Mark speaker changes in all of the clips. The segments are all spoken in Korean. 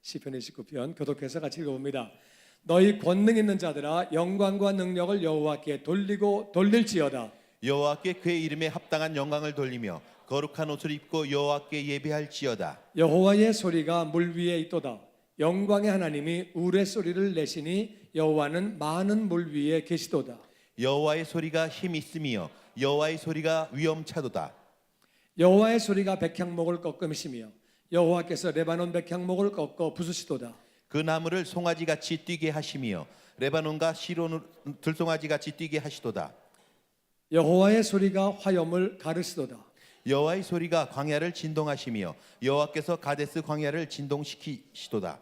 Speaker 1: 시편 29편 교독해서 같이 읽어봅니다. 너희 권능 있는 자들아 영광과 능력을 여호와께 돌리고 돌릴지어다.
Speaker 2: 여호와께 그의 이름에 합당한 영광을 돌리며 거룩한 옷을 입고 여호와께 예배할지어다.
Speaker 1: 여호와의 소리가 물 위에 있도다. 영광의 하나님이 우레소리를 내시니 여호와는 많은 물 위에 계시도다.
Speaker 2: 여호와의 소리가 힘 있으며 여호와의 소리가 위엄차도다.
Speaker 1: 여호와의 소리가 백향목을 꺾음이시며 여호와께서 레바논 백향목을 꺾어 부수시도다.
Speaker 2: 그 나무를 송아지같이 뛰게 하시며 레바논과 시론 들송아지같이 뛰게 하시도다.
Speaker 1: 여호와의 소리가 화염을 가르시도다.
Speaker 2: 여호와의 소리가 광야를 진동하시며 여호와께서 가데스 광야를 진동시키시도다.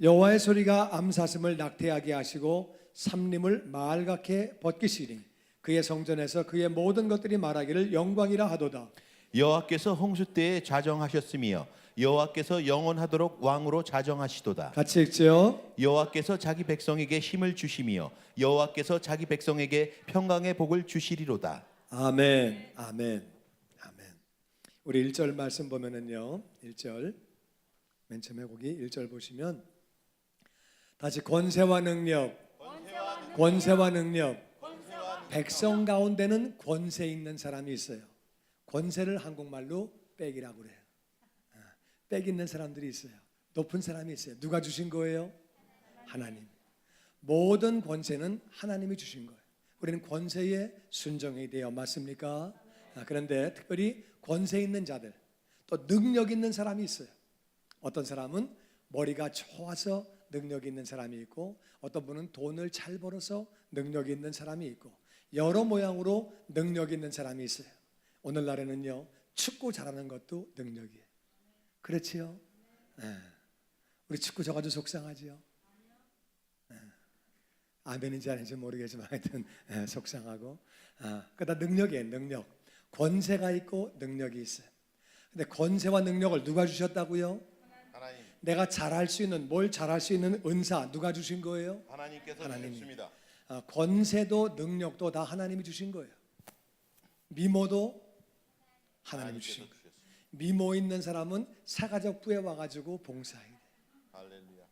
Speaker 1: 여호와의 소리가 암사슴을 낙태하게 하시고 삼림을 말갛게 벗기시니 그의 성전에서 그의 모든 것들이 말하기를 영광이라 하도다.
Speaker 2: 여호와께서 홍수 때에 좌정하셨으며 여호와께서 영원하도록 왕으로 좌정하시도다.
Speaker 1: 같이 읽죠.
Speaker 2: 여호와께서 자기 백성에게 힘을 주시며 여호와께서 자기 백성에게 평강의 복을 주시리로다.
Speaker 1: 아멘. 아멘. 아멘. 우리 1절 말씀 보면은요. 1절 맨 처음에 거기 1절 보시면 다시 권세와 능력. 백성 가운데는 권세 있는 사람이 있어요. 권세를 한국말로 빽이라고 그래요. 빽 있는 사람들이 있어요. 높은 사람이 있어요. 누가 주신 거예요? 하나님. 모든 권세는 하나님이 주신 거예요. 우리는 권세에 순종해야 돼요. 맞습니까? 그런데 특별히 권세 있는 자들, 또 능력 있는 사람이 있어요. 어떤 사람은 머리가 좋아서 능력 있는 사람이 있고, 어떤 분은 돈을 잘 벌어서 능력 있는 사람이 있고, 여러 모양으로 능력 있는 사람이 있어요. 오늘날에는요, 축구 잘하는 것도 능력이에요. 그렇지요? 네. 우리 축구 져가지고 속상하지요? 네. 아멘인지 아닌지 모르겠지만 하여튼 속상하고, 그다 능력이에요. 능력. 권세가 있고 능력이 있어요. 근데 권세와 능력을 누가 주셨다고요?
Speaker 2: 하나님.
Speaker 1: 내가 잘할 수 있는, 뭘 잘할 수 있는 은사 누가 주신 거예요?
Speaker 2: 하나님께서
Speaker 1: 하나님이.
Speaker 2: 주셨습니다.
Speaker 1: 권세도 능력도 다 하나님이 주신 거예요. 미모도 하나님이 주신 거예요. 미모 있는 사람은 사가족부에 와가지고 봉사해야 돼요.
Speaker 2: 할렐루야.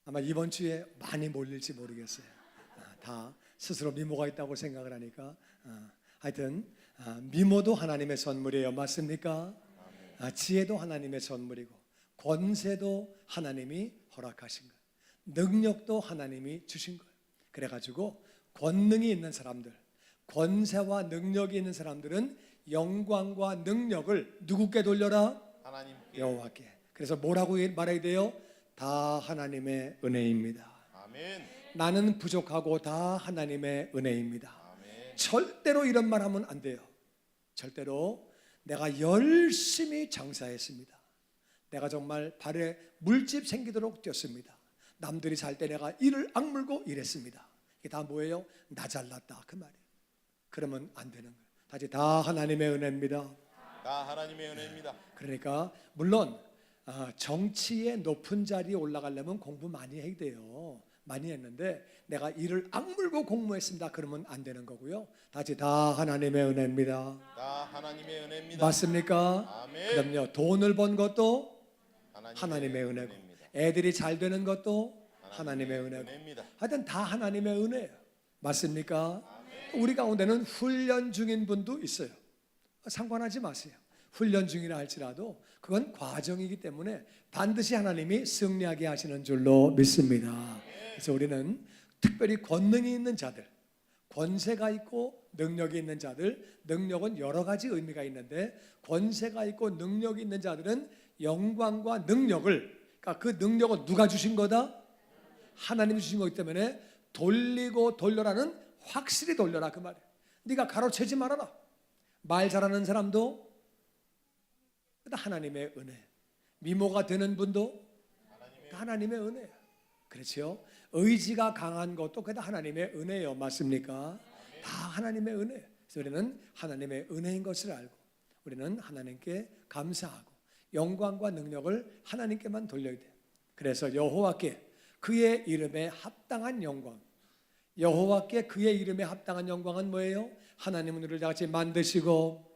Speaker 1: 아마 이번 주에 많이 몰릴지 모르겠어요. 다 스스로 미모가 있다고 생각을 하니까. 하여튼 미모도 하나님의 선물이에요. 맞습니까? 지혜도 하나님의 선물이고, 권세도 하나님이 허락하신 거예요. 능력도 하나님이 주신 거예요. 그래가지고 권능이 있는 사람들, 권세와 능력이 있는 사람들은 영광과 능력을 누구께 돌려라?
Speaker 2: 하나님께.
Speaker 1: 여호와께. 그래서 뭐라고 말해야 돼요? 다 하나님의 은혜입니다.
Speaker 2: 아멘.
Speaker 1: 나는 부족하고 다 하나님의 은혜입니다.
Speaker 2: 아멘.
Speaker 1: 절대로 이런 말 하면 안 돼요. 절대로 내가 열심히 장사했습니다. 내가 정말 발에 물집 생기도록 뛰었습니다. 남들이 살 때 내가 이를 악물고 일했습니다. 이게 다 뭐예요? 나 잘났다 그 말이에요. 그러면 안 되는 거예요. 다시 다 하나님의 은혜입니다.
Speaker 2: 다 하나님의 은혜입니다.
Speaker 1: 그러니까 물론 정치의 높은 자리에 올라가려면 공부 많이 해야 돼요. 많이 했는데 내가 이를 악물고 공부했습니다. 그러면 안 되는 거고요. 다시 다 하나님의 은혜입니다.
Speaker 2: 다 하나님의 은혜입니다.
Speaker 1: 맞습니까?
Speaker 2: 아멘.
Speaker 1: 그럼요. 돈을 번 것도 하나님의 은혜고, 애들이 잘 되는 것도 하나님의 은혜고,
Speaker 2: 은혜입니다.
Speaker 1: 하여튼 다 하나님의 은혜예요. 맞습니까? 우리 가운데는 훈련 중인 분도 있어요. 상관하지 마세요. 훈련 중이라 할지라도 그건 과정이기 때문에 반드시 하나님이 승리하게 하시는 줄로 믿습니다. 그래서 우리는 특별히 권능이 있는 자들, 권세가 있고 능력이 있는 자들, 능력은 여러 가지 의미가 있는데 권세가 있고 능력이 있는 자들은 영광과 능력을, 그러니까 그 능력은 누가 주신 거다? 하나님이 주신 거기 때문에 돌리고 돌려라는, 확실히 돌려라 그 말이에요. 네가 가로채지 말아라. 말 잘하는 사람도 하나님의 은혜, 미모가 되는 분도 하나님의 은혜예요. 그렇죠? 의지가 강한 것도 그다 하나님의 은혜예요. 맞습니까? 다 하나님의 은혜예요. 그래서 우리는 하나님의 은혜인 것을 알고 우리는 하나님께 감사하고 영광과 능력을 하나님께만 돌려야 돼요. 그래서 여호와께 그의 이름에 합당한 영광, 여호와께 그의 이름에 합당한 영광은 뭐예요? 하나님은 우리를 같이 만드시고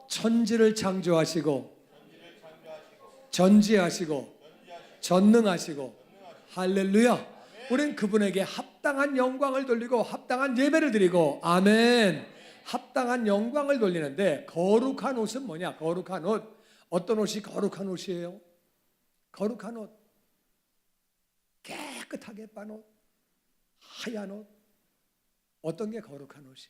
Speaker 1: 천지를 창조하시고 전지하시고 전능하시고 할렐루야. 우리는 그분에게 합당한 영광을 돌리고 합당한 예배를 드리고 아멘. 합당한 영광을 돌리는데 거룩한 옷은 뭐냐? 거룩한 옷. 어떤 옷이 거룩한 옷이에요? 거룩한 옷. 깨끗하게 빤 옷. 하얀 옷. 어떤 게 거룩한 옷이?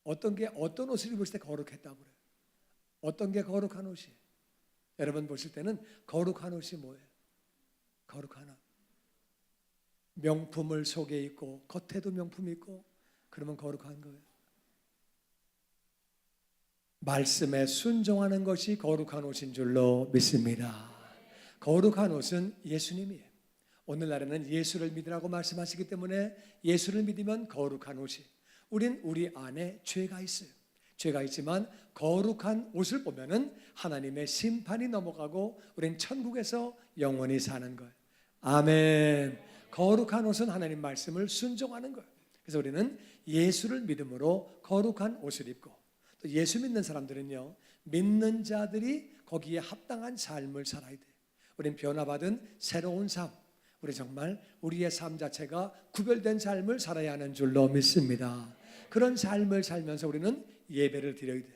Speaker 1: 어떤 옷을 입을 때 거룩했다고 그래요? 어떤 게 거룩한 옷이? 여러분 보실 때는 거룩한 옷이 뭐예요? 거룩한 옷. 명품을 속에 입고 겉에도 명품이 있고 그러면 거룩한 거예요. 말씀에 순종하는 것이 거룩한 옷인 줄로 믿습니다. 거룩한 옷은 예수님이에요. 오늘날에는 예수를 믿으라고 말씀하시기 때문에 예수를 믿으면 거룩한 옷이. 우린 우리 안에 죄가 있어요. 죄가 있지만 거룩한 옷을 보면은 하나님의 심판이 넘어가고 우린 천국에서 영원히 사는 거예요. 아멘. 거룩한 옷은 하나님 말씀을 순종하는 거예요. 그래서 우리는 예수를 믿음으로 거룩한 옷을 입고 또 예수 믿는 사람들은요, 믿는 자들이 거기에 합당한 삶을 살아야 돼요. 우린 변화받은 새로운 삶, 우리 정말 우리의 삶 자체가 구별된 삶을 살아야 하는 줄로 믿습니다. 그런 삶을 살면서 우리는 예배를 드려야 돼요.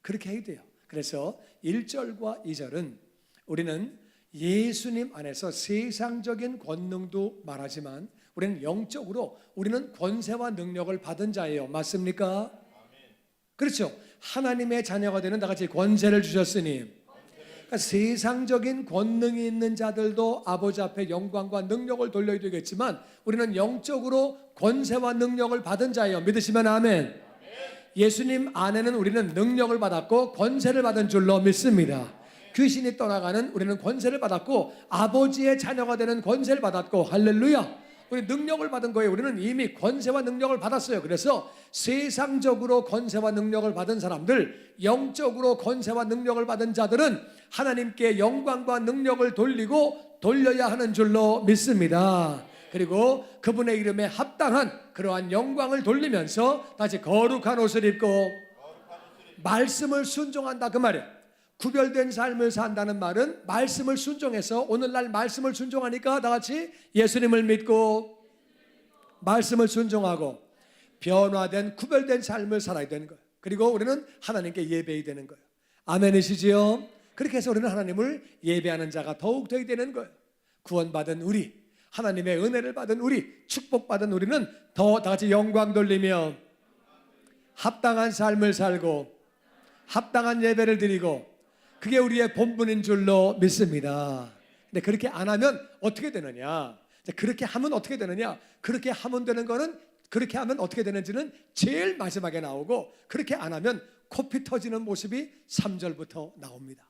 Speaker 1: 그렇게 해야 돼요. 그래서 1절과 2절은 우리는 예수님 안에서 세상적인 권능도 말하지만 우리는 영적으로 우리는 권세와 능력을 받은 자예요. 맞습니까? 그렇죠. 하나님의 자녀가 되는 나같이 권세를 주셨으니 그러니까 세상적인 권능이 있는 자들도 아버지 앞에 영광과 능력을 돌려야 되겠지만 우리는 영적으로 권세와 능력을 받은 자예요. 믿으시면 아멘. 예수님 안에는 우리는 능력을 받았고 권세를 받은 줄로 믿습니다. 귀신이 떠나가는 우리는 권세를 받았고 아버지의 자녀가 되는 권세를 받았고 할렐루야. 우리 능력을 받은 거예요. 우리는 이미 권세와 능력을 받았어요. 그래서 세상적으로 권세와 능력을 받은 사람들, 영적으로 권세와 능력을 받은 자들은 하나님께 영광과 능력을 돌려야 하는 줄로 믿습니다. 그리고 그분의 이름에 합당한 그러한 영광을 돌리면서 다시 거룩한 옷을 입고 말씀을 순종한다 그 말이에요. 구별된 삶을 산다는 말은 말씀을 순종해서 오늘날 말씀을 순종하니까 다 같이 예수님을 믿고 말씀을 순종하고 변화된 구별된 삶을 살아야 되는 거예요. 그리고 우리는 하나님께 예배해야 되는 거예요. 아멘이시지요? 그렇게 해서 우리는 하나님을 예배하는 자가 더욱 되어야 되는 거예요. 구원받은 우리, 하나님의 은혜를 받은 우리, 축복받은 우리는 더 다 같이 영광 돌리며 합당한 삶을 살고 합당한 예배를 드리고 그게 우리의 본분인 줄로 믿습니다. 근데 그렇게 안 하면 어떻게 되느냐? 그렇게 하면 어떻게 되느냐? 그렇게 하면 되는 거는 그렇게 하면 어떻게 되는지는 제일 마지막에 나오고 그렇게 안 하면 코피 터지는 모습이 3절부터 나옵니다.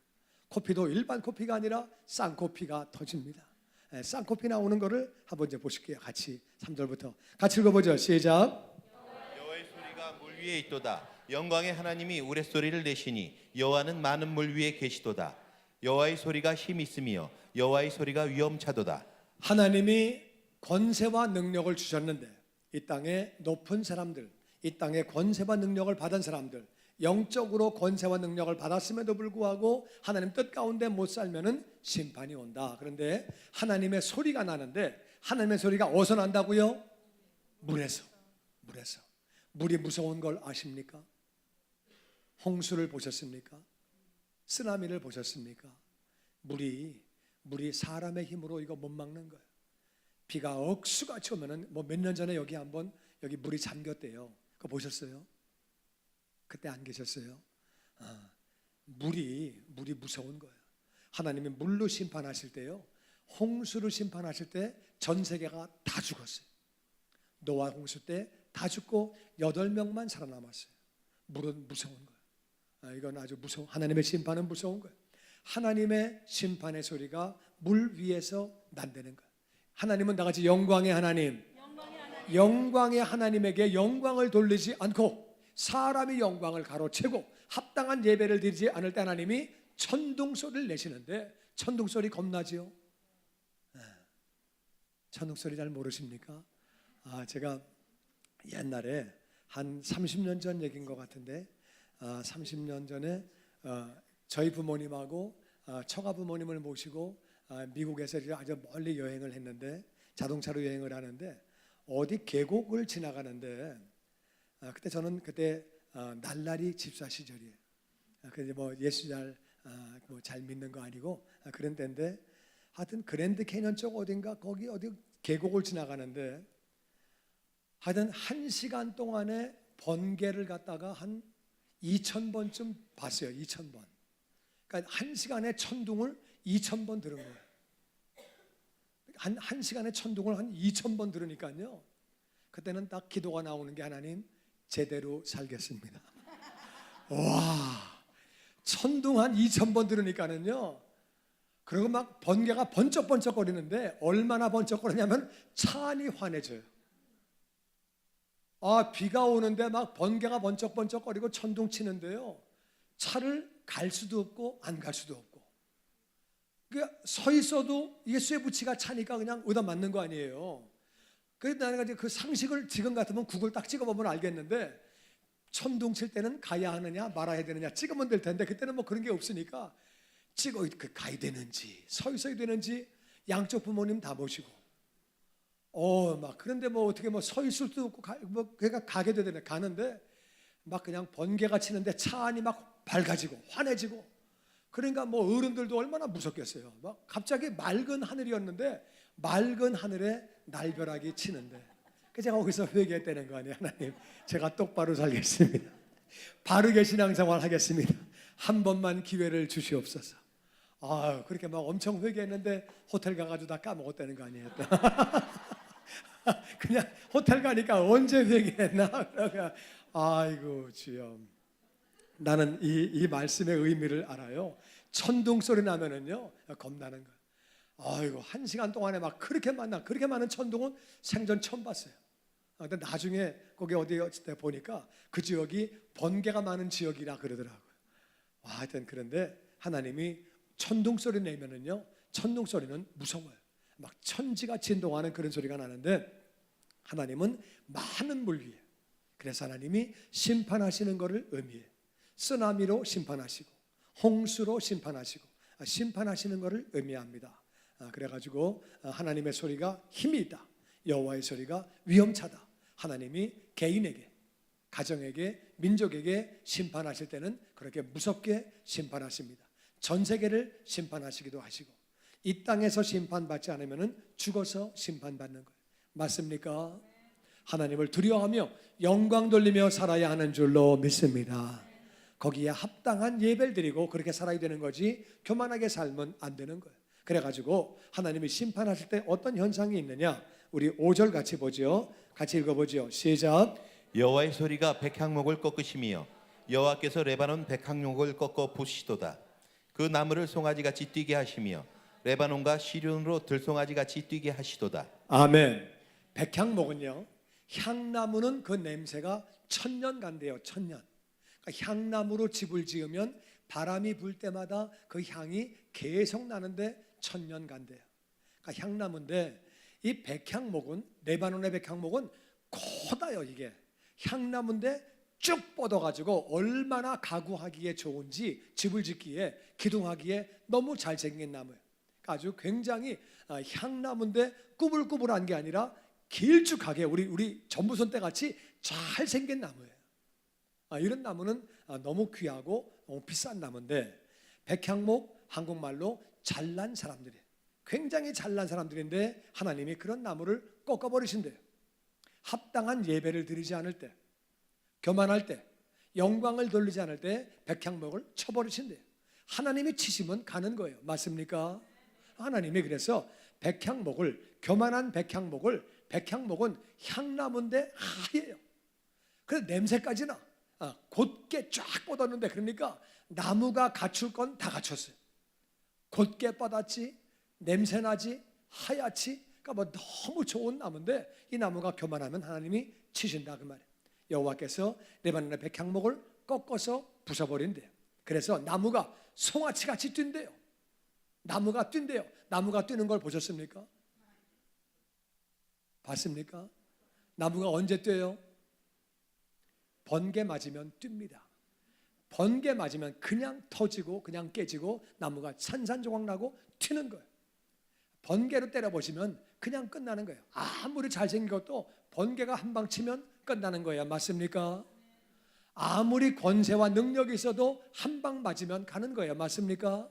Speaker 1: 코피도 일반 코피가 아니라 쌍코피가 터집니다. 쌍코피 나오는 거를 한번 이제 보실게요. 같이 3절부터 같이 읽어보죠. 시작.
Speaker 2: 여호와의 소리가 물 위에 있도다. 영광의 하나님이 우레소리를 내시니 여호와는 많은 물 위에 계시도다. 여호와의 소리가 힘 있으며 여호와의 소리가 위엄차도다.
Speaker 1: 하나님이 권세와 능력을 주셨는데 이 땅에 높은 사람들, 이 땅에 권세와 능력을 받은 사람들, 영적으로 권세와 능력을 받았음에도 불구하고 하나님 뜻 가운데 못 살면은 심판이 온다. 그런데 하나님의 소리가 나는데 하나님의 소리가 어디서 난다고요? 물에서. 물이 무서운 걸 아십니까? 홍수를 보셨습니까? 쓰나미를 보셨습니까? 물이 사람의 힘으로 이거 못 막는 거예요. 비가 억수같이 오면은 뭐 몇 년 전에 여기 물이 잠겼대요. 그거 보셨어요? 그때 안 계셨어요? 물이 무서운 거예요. 하나님이 물로 심판하실 때요, 홍수로 심판하실 때 전 세계가 다 죽었어요. 노아 홍수 때 다 죽고 8명만 살아남았어요. 물은 무서운 거예요. 이건 아주 무서운, 하나님의 심판은 무서운 거예요. 하나님의 심판의 소리가 물 위에서 난다는 거예요. 하나님은 나같이 영광의 하나님, 영광의 하나님에게 영광을 돌리지 않고 사람이 영광을 가로채고 합당한 예배를 드리지 않을 때 하나님이 천둥소리를 내시는데, 천둥소리 겁나지요? 천둥소리 잘 모르십니까? 제가 옛날에 한 30년 전 얘기인 것 같은데 30년 전에 저희 부모님하고 처가 부모님을 모시고 미국에서 아주 멀리 여행을 했는데 자동차로 여행을 하는데 어디 계곡을 지나가는데 그때 저는 날라리 집사 시절이에요. 그래서 뭐 예수 잘 믿는 거 아니고 그런 때인데 하여튼 그랜드 캐년 쪽 어딘가 거기 어디 계곡을 지나가는데 하여튼 1시간 동안에 번개를 갖다가 한 2,000번쯤 봤어요. 2,000번. 그러니까 1시간에 천둥을 2,000번 들은 거예요. 한 시간에 천둥을 한 2,000번 들으니까요. 그때는 딱 기도가 나오는 게 하나님 제대로 살겠습니다. 와, 천둥 한 2,000번 들으니까는요. 그리고 막 번개가 번쩍번쩍거리는데 얼마나 번쩍거리냐면 차 안이 환해져요. 비가 오는데 막 번개가 번쩍번쩍거리고 천둥 치는데요. 차를 갈 수도 없고 안 갈 수도 없고. 그러니까 서 있어도 이게 쇠붙이가 차니까 그냥 의다 맞는 거 아니에요. 그래서 나는 그 상식을 지금 같으면 구글 딱 찍어보면 알겠는데 천둥 칠 때는 가야 하느냐 말아야 되느냐 찍으면 될 텐데 그때는 뭐 그런 게 없으니까 가야 되는지 서 있어야 되는지 양쪽 부모님 다 모시고 막 그런데 뭐 어떻게 뭐 서 있을 수도 없고 그러니까 가게 되네 가는데 막 그냥 번개가 치는데 차 안이 막 밝아지고 환해지고 그러니까 뭐 어른들도 얼마나 무섭겠어요. 막 갑자기 맑은 하늘이었는데 맑은 하늘에 날벼락이 치는데 제가 거기서 회개했다는 거 아니에요. 하나님 제가 똑바로 살겠습니다. 바르게 신앙생활 하겠습니다. 한 번만 기회를 주시옵소서. 그렇게 막 엄청 회개했는데 호텔 가가지고 다 까먹었다는 거 아니에요. 그냥 호텔 가니까 언제 회개했나? 아이고 주여. 나는 이 말씀의 의미를 알아요. 천둥 소리 나면은요 겁나는 거예요. 아이고 1시간 동안에 막 그렇게 많은 천둥은 생전 처음 봤어요. 근데 나중에 거기 어디 보니까 그 지역이 번개가 많은 지역이라 그러더라고요. 하여튼 그런데 하나님이 천둥 소리 내면은요 천둥 소리는 무서워요. 막 천지가 진동하는 그런 소리가 나는데 하나님은 많은 물 위에 그래서 하나님이 심판하시는 것을 의미해요. 쓰나미로 심판하시고 홍수로 심판하시고 심판하시는 것을 의미합니다. 그래가지고 하나님의 소리가 힘이 있다. 여호와의 소리가 위험차다. 하나님이 개인에게 가정에게 민족에게 심판하실 때는 그렇게 무섭게 심판하십니다. 전 세계를 심판하시기도 하시고 이 땅에서 심판받지 않으면 죽어서 심판받는 거예요. 맞습니까? 하나님을 두려워하며 영광 돌리며 살아야 하는 줄로 믿습니다. 거기에 합당한 예배를 드리고 그렇게 살아야 되는 거지 교만하게 살면 안 되는 거예요. 그래가지고 하나님이 심판하실 때 어떤 현상이 있느냐 우리 5절 같이 보죠. 같이 읽어보죠. 시작.
Speaker 2: 여호와의 소리가 백향목을 꺾으시며 여호와께서 레바논 백향목을 꺾어 부시도다. 그 나무를 송아지같이 뛰게 하시며 레바논과 시륜으로 들송아지같이 뛰게 하시도다.
Speaker 1: 아멘. 백향목은요 향나무는 그 냄새가 1,000년 간대요. 1,000년. 그러니까 향나무로 집을 지으면 바람이 불 때마다 그 향이 계속 나는데 1,000년 간대요. 그러니까 향나무인데 이 백향목은 레바논의 백향목은 커다요. 이게 향나무인데 쭉 뻗어가지고 얼마나 가구하기에 좋은지 집을 짓기에 기둥하기에 너무 잘생긴 나무예요. 아주 굉장히 향나무인데 꾸불꾸불한 게 아니라 길쭉하게 우리 전부손 때 같이 잘생긴 나무예요. 이런 나무는 너무 귀하고 너무 비싼 나무인데 백향목 한국말로 잘난 사람들이에요. 굉장히 잘난 사람들인데 하나님이 그런 나무를 꺾어버리신대요. 합당한 예배를 드리지 않을 때 교만할 때 영광을 돌리지 않을 때 백향목을 쳐버리신대요. 하나님이 치시면 가는 거예요. 맞습니까? 하나님이 그래서 백향목을 교만한 백향목은 향나무인데 하얘요. 그래서 냄새까지 나. 곧게 쫙 뻗었는데 그러니까 나무가 갖출 건 다 갖췄어요. 곧게 뻗었지 냄새나지 하얗지 그러니까 뭐 너무 좋은 나무인데 이 나무가 교만하면 하나님이 치신다 그 말이에요. 여호와께서 레바논의 백향목을 꺾어서 부숴버린대요. 그래서 나무가 송아치같이 뛴대요. 나무가 뛴대요. 나무가 뛰는 걸 보셨습니까? 봤습니까? 나무가 언제 뛰어요? 번개 맞으면 뜁니다. 번개 맞으면 그냥 터지고 그냥 깨지고 나무가 산산조각 나고 튀는 거예요. 번개로 때려보시면 그냥 끝나는 거예요. 아무리 잘생긴 것도 번개가 한 방 치면 끝나는 거예요. 맞습니까? 아무리 권세와 능력이 있어도 한 방 맞으면 가는 거예요. 맞습니까?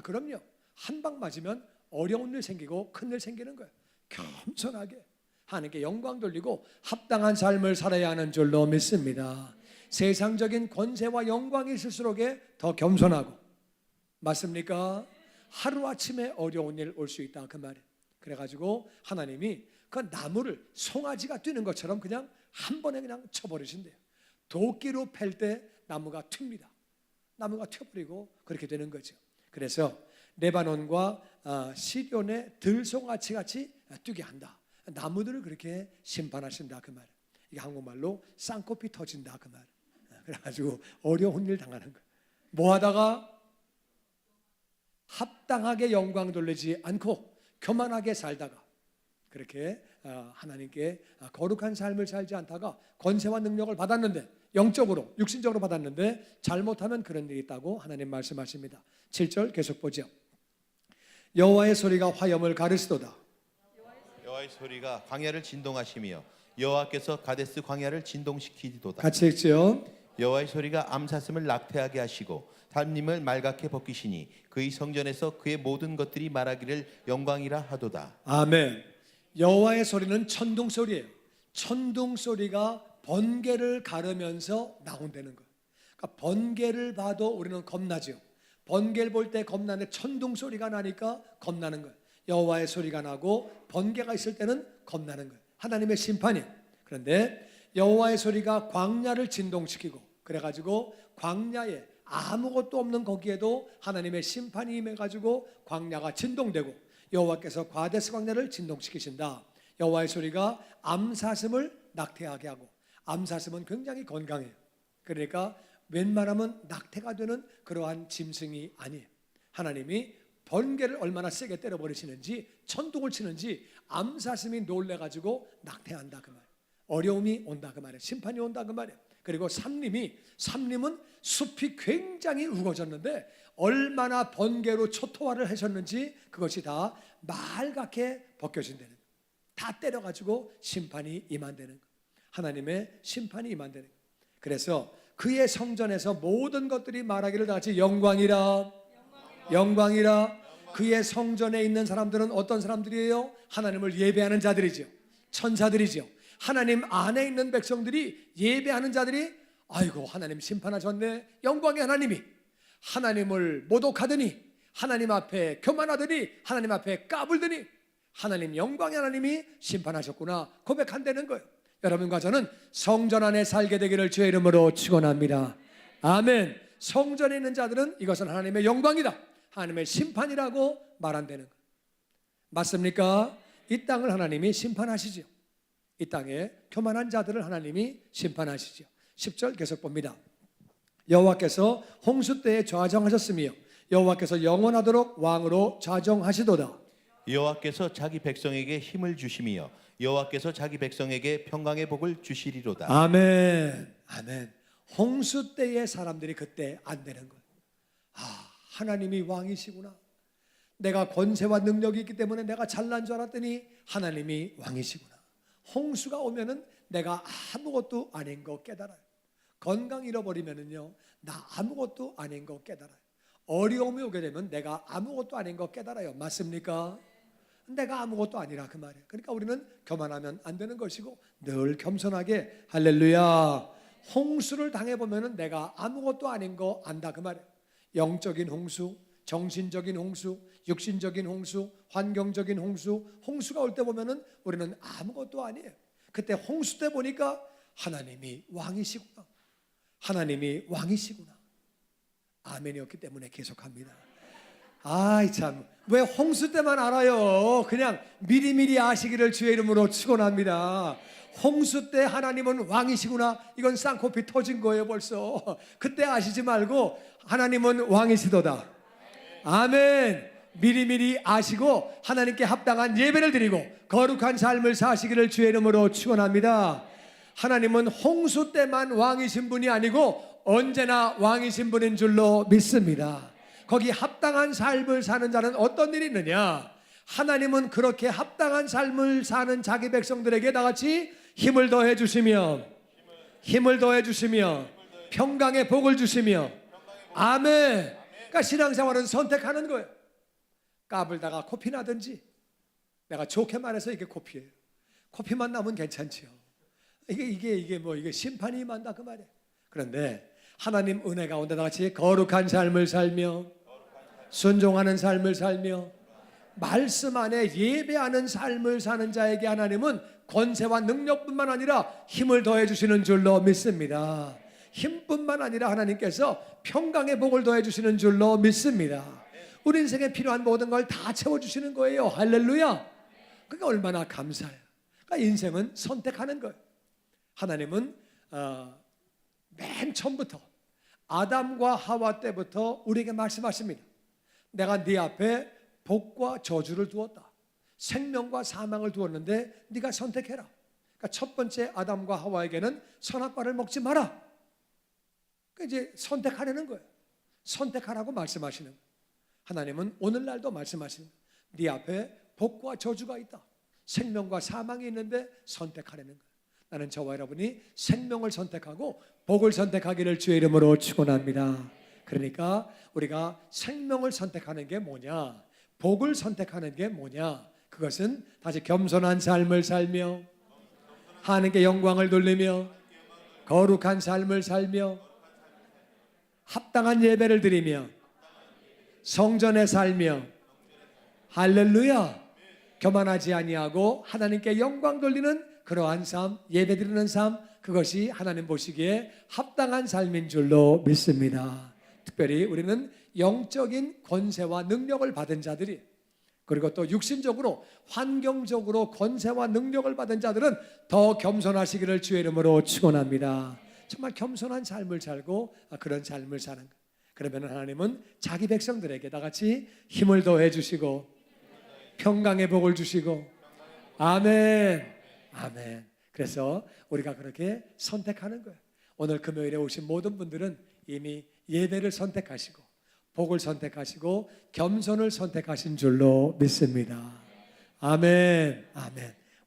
Speaker 1: 그럼요. 한 방 맞으면 어려운 일 생기고 큰 일 생기는 거예요. 겸손하게 하나님께 영광 돌리고 합당한 삶을 살아야 하는 줄로 믿습니다. 세상적인 권세와 영광이 있을수록 더 겸손하고, 맞습니까? 하루아침에 어려운 일 올 수 있다 그 말이에요. 그래가지고 하나님이 그 나무를 송아지가 뛰는 것처럼 그냥 한 번에 그냥 쳐버리신대요. 도끼로 팰 때 나무가 튑니다. 나무가 튀어버리고 그렇게 되는 거죠. 그래서 레바논과 시돈의 들송아치 같이 뛰게 한다. 나무들을 그렇게 심판하신다 그 말이에요. 이게 한국말로 쌍코피 터진다 그 말이에요. 그래가지고 어려운 일 당하는 거예요. 뭐 하다가 합당하게 영광 돌리지 않고 교만하게 살다가, 그렇게 하나님께 거룩한 삶을 살지 않다가 권세와 능력을 받았는데, 영적으로 육신적으로 받았는데 잘못하면 그런 일이 있다고 하나님 말씀하십니다. 7절 계속 보죠. 여호와의 소리가 화염을 가르시도다.
Speaker 2: 여호와의 소리가 광야를 진동하시며 여호와께서 가데스 광야를 진동시키도다.
Speaker 1: 같이 읽죠.
Speaker 2: 여호와의 소리가 암사슴을 낙태하게 하시고 담님을 말갛게 벗기시니 그의 성전에서 그의 모든 것들이 말하기를 영광이라 하도다.
Speaker 1: 아멘. 여호와의 소리는 천둥 소리예요. 천둥 소리가 번개를 가르면서 나온다는 거예요. 그러니까 번개를 봐도 우리는 겁나죠. 번개를 볼 때 겁나는데 천둥 소리가 나니까 겁나는 거예요. 여호와의 소리가 나고 번개가 있을 때는 겁나는 거예요. 하나님의 심판이에요. 그런데 여호와의 소리가 광야를 진동시키고, 그래가지고 광야에 아무것도 없는 거기에도 하나님의 심판이 임해가지고 광야가 진동되고, 여호와께서 과데스 광야를 진동시키신다. 여호와의 소리가 암사슴을 낙태하게 하고, 암사슴은 굉장히 건강해요. 그러니까 웬만하면 낙태가 되는 그러한 짐승이 아니에요. 하나님이 번개를 얼마나 세게 때려버리시는지, 천둥을 치는지 암사슴이 놀래가지고 낙태한다 그 말이에요. 어려움이 온다 그 말이에요. 심판이 온다 그 말이에요. 그리고 삼림은 숲이 굉장히 우거졌는데 얼마나 번개로 초토화를 하셨는지 그것이 다 말갛게 벗겨진다는 거예요. 다 때려가지고 심판이 임한다는 거예요. 하나님의 심판이 임한다는 거예요. 그래서 그의 성전에서 모든 것들이 말하기를 다 같이 영광이라, 영광이라. 그의 성전에 있는 사람들은 어떤 사람들이에요? 하나님을 예배하는 자들이죠. 천사들이죠. 하나님 안에 있는 백성들이, 예배하는 자들이, 아이고 하나님 심판하셨네. 영광의 하나님이 하나님을 모독하더니, 하나님 앞에 교만하더니, 하나님 앞에 까불더니 하나님, 영광의 하나님이 심판하셨구나 고백한다는 거예요. 여러분과 저는 성전 안에 살게 되기를 주의 이름으로 축원합니다. 아멘. 성전에 있는 자들은 이것은 하나님의 영광이다, 하나님의 심판이라고 말한다는 거예요. 맞습니까? 이 땅을 하나님이 심판하시죠. 이 땅에 교만한 자들을 하나님이 심판하시죠. 10절 계속 봅니다. 여호와께서 홍수 때에 좌정하셨으며 여호와께서 영원하도록 왕으로 좌정하시도다.
Speaker 2: 여호와께서 자기 백성에게 힘을 주시며 여호와께서 자기 백성에게 평강의 복을 주시리로다.
Speaker 1: 아멘. 아멘. 홍수 때의 사람들이 그때 안 되는 거예요. 하나님이 왕이시구나. 내가 권세와 능력이 있기 때문에 내가 잘난 줄 알았더니 하나님이 왕이시구나. 홍수가 오면은 내가 아무것도 아닌 거 깨달아요. 건강 잃어버리면은요, 나 아무것도 아닌 거 깨달아요. 어려움이 오게 되면 내가 아무것도 아닌 거 깨달아요. 맞습니까? 내가 아무것도 아니라 그 말이에요. 그러니까 우리는 교만하면 안 되는 것이고 늘 겸손하게, 할렐루야, 홍수를 당해보면은 내가 아무것도 아닌 거 안다 그 말이에요. 영적인 홍수, 정신적인 홍수, 육신적인 홍수, 환경적인 홍수, 홍수가 올 때 보면은 우리는 아무것도 아니에요. 그때 홍수 때 보니까 하나님이 왕이시구나, 하나님이 왕이시구나. 아멘이었기 때문에 계속합니다. 아이 참, 왜 홍수 때만 알아요? 그냥 미리미리 아시기를 주의 이름으로 축원합니다. 홍수 때 하나님은 왕이시구나, 이건 쌍코피 터진 거예요 벌써. 그때 아시지 말고 하나님은 왕이시도다. 아멘. 미리미리 아시고 하나님께 합당한 예배를 드리고 거룩한 삶을 사시기를 주의 이름으로 축원합니다. 하나님은 홍수 때만 왕이신 분이 아니고 언제나 왕이신 분인 줄로 믿습니다. 거기 합당한 삶을 사는 자는 어떤 일이 있느냐? 하나님은 그렇게 합당한 삶을 사는 자기 백성들에게 나같이 힘을 더해 주시며 평강의 복을 주시며 아멘. 그러니까 신앙생활은 선택하는 거예요. 까불다가 코피 나든지, 내가 좋게 말해서 이게 코피예요. 코피만 나면 괜찮지요. 이게 심판이 임한다 그 말이에요. 그런데 하나님 은혜 가운데 나같이 거룩한 삶을 살며 순종하는 삶을 살며 말씀 안에 예배하는 삶을 사는 자에게 하나님은 권세와 능력뿐만 아니라 힘을 더해 주시는 줄로 믿습니다. 힘뿐만 아니라 하나님께서 평강의 복을 더해 주시는 줄로 믿습니다. 우리 인생에 필요한 모든 걸 다 채워주시는 거예요. 할렐루야. 그러니까 얼마나 감사해요. 그러니까 인생은 선택하는 거예요. 하나님은 맨 처음부터 아담과 하와 때부터 우리에게 말씀하십니다. 내가 네 앞에 복과 저주를 두었다. 생명과 사망을 두었는데 네가 선택해라. 그러니까 첫 번째 아담과 하와에게는 선악과를 먹지 마라. 그러니까 이제 선택하려는 거예요. 선택하라고 말씀하시는 거예요. 하나님은 오늘날도 말씀하시는 거예요. 네 앞에 복과 저주가 있다. 생명과 사망이 있는데 선택하려는 거예요. 나는 저와 여러분이 생명을 선택하고 복을 선택하기를 주의 이름으로 축원합니다. 그러니까 우리가 생명을 선택하는 게 뭐냐, 복을 선택하는 게 뭐냐, 그것은 다시 겸손한 삶을 살며 하나님께 영광을 돌리며 거룩한 삶을 살며 합당한 예배를 드리며 성전에 살며 할렐루야, 교만하지 아니하고 하나님께 영광 돌리는 그러한 삶, 예배 드리는 삶, 그것이 하나님 보시기에 합당한 삶인 줄로 믿습니다. 특별히 우리는 영적인 권세와 능력을 받은 자들이, 그리고 또 육신적으로 환경적으로 권세와 능력을 받은 자들은 더 겸손하시기를 주의 이름으로 축원합니다. 정말 겸손한 삶을 살고 그런 삶을 사는 것. 그러면 하나님은 자기 백성들에게 다같이 힘을 더해 주시고 평강의 복을 주시고 아멘. 아멘. 그래서 우리가 그렇게 선택하는 거예요. 오늘 금요일에 오신 모든 분들은 이미 예배를 선택하시고 복을 선택하시고 겸손을 선택하신 줄로 믿습니다. 아멘. 아멘.